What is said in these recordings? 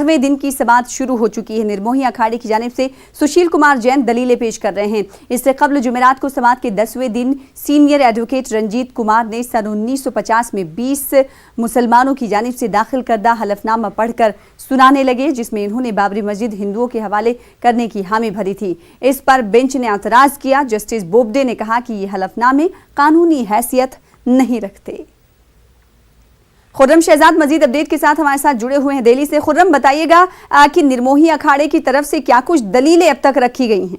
11वें दिन की समाअत शुरू हो चुकी है। निर्मोही अखाड़े की जानिब से सुशील कुमार जैन दलीलें पेश कर रहे हैं। इससे कबल जुमेरात को समाअत के 10वें दिन सीनियर एडवोकेट रंजीत कुमार ने सन 1950 में 20 मुसलमानों की जानिब से दाखिल करदा हलफनामा पढ़कर सुनाने लगे, जिसमें इन्होंने बाबरी मस्जिद हिंदुओं के हवाले करने की हामी भरी थी। इस पर बेंच ने एतराज किया। जस्टिस बोबडे ने कहा कि ये हलफनामे कानूनी हैसियत नहीं रखते। खुर्रम शहजाद मजीद अपडेट के साथ हमारे साथ जुड़े हुए हैं दिल्ली से। खुर्रम, बताइएगा कि निर्मोही अखाड़े की तरफ से क्या कुछ दलीलें अब तक रखी गई हैं?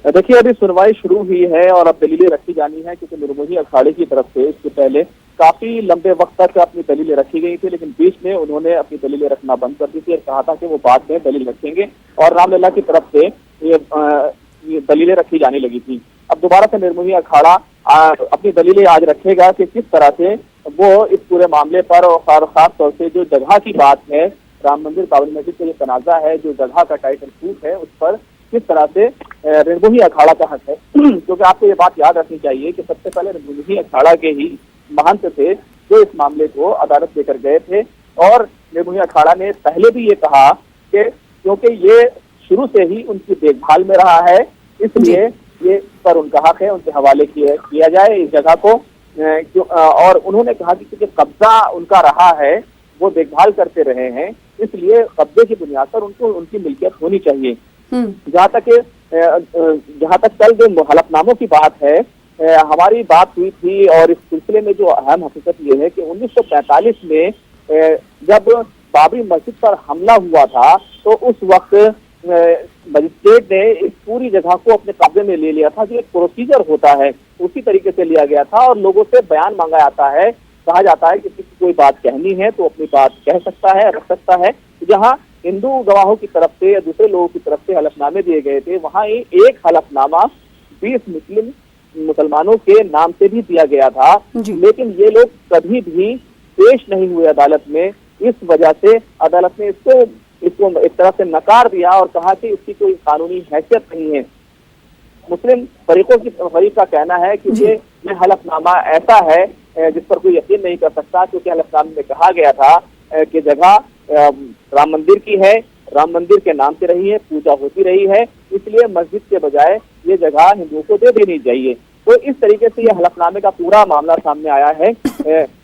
देखिए, अभी सुनवाई शुरू हुई है और अब दलीलें रखी जानी है, क्योंकि निर्मोही अखाड़े की तरफ से इससे पहले काफी लंबे वक्त तक अपनी दलीलें रखी गई थी, लेकिन बीच में उन्होंने अपनी दलीलें रखना बंद कर दी थी और कहा था कि वो बाद में दलील रखेंगे, और रामलला की तरफ से ये दलीलें रखी जाने लगी थी। अब दोबारा से निर्मोही अखाड़ा अपनी दलीलें आज रखेगा कि किस तरह से वो इस पूरे मामले पर, और खास तौर से जो जगह की बात है, राम मंदिर बाबरी मस्जिद का जो तनाजा है, जो जगह का टाइटल प्रूफ है, उस पर किस तरह से निर्मोही अखाड़ा का हक है। क्योंकि आपको ये बात याद रखनी चाहिए कि सबसे पहले निर्मोही अखाड़ा के ही महंत थे जो इस मामले को अदालत लेकर गए थे, और निर्मोही अखाड़ा ने पहले भी ये कहा कि क्योंकि ये शुरू से ही उनकी देखभाल में रहा है, इसलिए ये पर उनका हक है, उनके हवाले किया जाए इस जगह को। और उन्होंने कहा कि क्योंकि कब्जा उनका रहा है, वो देखभाल करते रहे हैं, इसलिए कब्जे की बुनियाद पर उनको उनकी मिल्कियत होनी चाहिए। जहाँ तक कल जो हलफनामों की बात है, हमारी बात हुई थी, और इस सिलसिले में जो अहम हकीकत ये है कि 1945 में जब बाबरी मस्जिद पर हमला हुआ था, तो उस वक्त मजिस्ट्रेट ने इस पूरी जगह को अपने कब्जे में ले लिया था। जो एक प्रोसीजर होता है उसी तरीके से लिया गया था, और लोगों से बयान मांगा जाता है, कहा जाता है कि किसी को कोई बात कहनी है तो अपनी बात कह सकता है, रख सकता है। जहां हिंदू गवाहों की तरफ से या दूसरे लोगों की तरफ से हलफनामे दिए गए थे, वहां एक हलफनामा 20 मुसलमानों के नाम से भी दिया गया था, लेकिन ये लोग कभी भी पेश नहीं हुए अदालत में। इस वजह से अदालत ने इसको एक तरह से नकार दिया और कहा कि इसकी कोई कानूनी हैसियत नहीं है। मुस्लिम फरीक का कहना है कि ये हलफनामा ऐसा है जिस पर कोई यकीन नहीं कर सकता, क्योंकि हलफनामे में कहा गया था कि जगह राम मंदिर की है, राम मंदिर के नाम से रही है, पूजा होती रही है, इसलिए मस्जिद के बजाय ये जगह हिंदुओं को दे देनी चाहिए। तो इस तरीके से ये हलफनामे का पूरा मामला सामने आया है,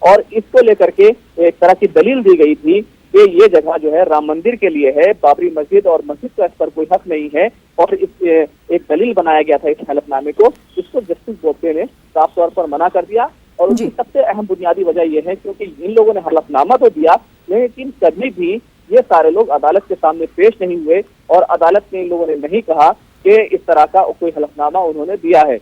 और इसको लेकर के एक तरह की दलील दी गई थी कि ये जगह जो है राम मंदिर के लिए है, बाबरी मस्जिद और मस्जिद का इस पर कोई हक नहीं है, और एक दलील बनाया गया था इस हलफनामे को। इसको जस्टिस बोबडे ने साफ तौर पर मना कर दिया, और उसकी सबसे अहम बुनियादी वजह यह है क्योंकि इन लोगों ने हलफनामा तो दिया, लेकिन कभी भी ये सारे लोग अदालत के सामने पेश नहीं हुए, और अदालत ने इन लोगों ने नहीं कहा कि इस तरह का कोई हलफनामा उन्होंने दिया है।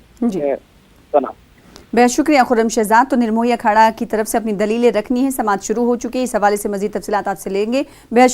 बेहद शुक्रिया खुर्रम शहजाद। तो निर्मोही अखाड़ा की तरफ से अपनी दलीलें रखनी है, समाअत शुरू हो चुकी है, इस हवाले से मजीद तफसीलात आपसे लेंगे। बेहद